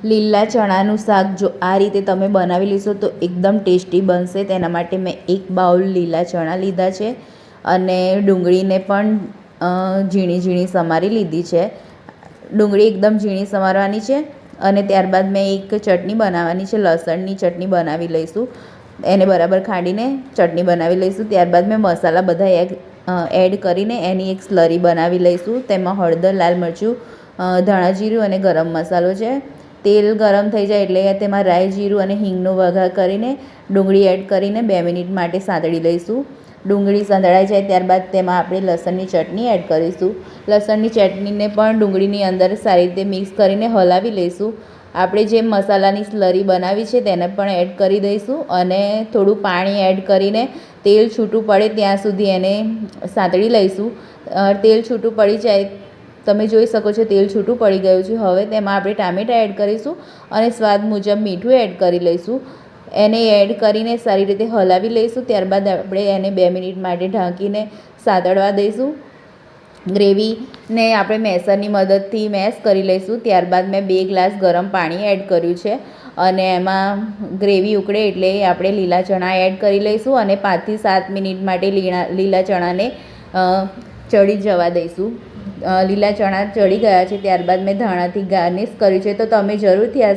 લીલા ચણાનું શાક જો આ રીતે તમે બનાવી લેશો તો એકદમ ટેસ્ટી બનશે. તેના માટે મેં 1 બાઉલ લીલા ચણા લીધા છે અને ડુંગળીને પણ ઝીણી ઝીણી સમારી લીધી છે. ડુંગળી એકદમ ઝીણી સમારવાની છે અને ત્યારબાદ મેં એક ચટણી બનાવવાની છે, લસણની ચટણી બનાવી લઈશું. એને બરાબર ખાંડીને ચટણી બનાવી લઈશું. ત્યારબાદ મેં મસાલા બધા એડ કરીને એની એક સ્લરી બનાવી લઈશું. તેમાં હળદર, લાલ મરચું, ધાણા જીરું અને ગરમ મસાલો છે. તેલ ગરમ થઈ જાય એટલે તેમાં રાઈ, જીરું અને હિંગનો વઘાર કરીને ડુંગળી એડ કરીને 2 મિનિટ માટે સાંતળી લઈશું. ડુંગળી સંતળાઈ જાય ત્યારબાદ તેમાં આપણે લસણની ચટણી એડ કરીશું. લસણની ચટણીને પણ ડુંગળીની અંદર સારી રીતે મિક્સ કરીને હલાવી લઈશું. આપણે જે મસાલાની સ્લરી બનાવી છે તેને પણ એડ કરી દઈશું અને થોડું પાણી એડ કરીને તેલ છૂટું પડે ત્યાં સુધી એને સાંતળી લઈશું. તેલ છૂટું પડી જાય, તમે જોઈ શકો છો તેલ છૂટું પડી ગયું છે. હવે તેમાં આપણે ટામેટાં એડ કરીશું અને સ્વાદ મુજબ મીઠું એડ કરી લઈશું. એને એડ કરીને સારી રીતે હલાવી લઈશું. ત્યારબાદ આપણે એને 2 મિનિટ માટે ઢાંકીને સાતળવા દઈશું. ગ્રેવીને આપણે મેસરની મદદથી મેશ કરી લઈશું. ત્યારબાદ મેં 2 ગ્લાસ ગરમ પાણી એડ કર્યું છે અને એમાં ગ્રેવી ઉકળે એટલે આપણે લીલા ચણા એડ કરી લઈશું અને 5 થી 7 મિનિટ માટે લીલા ચણાને ચડી જવા દઈશું. લીલા ચણા ચડી ગયા છે ત્યારબાદ મેં ધાણાથી ગાર્નિશ કર્યું છે, તો તમે જરૂરથી આ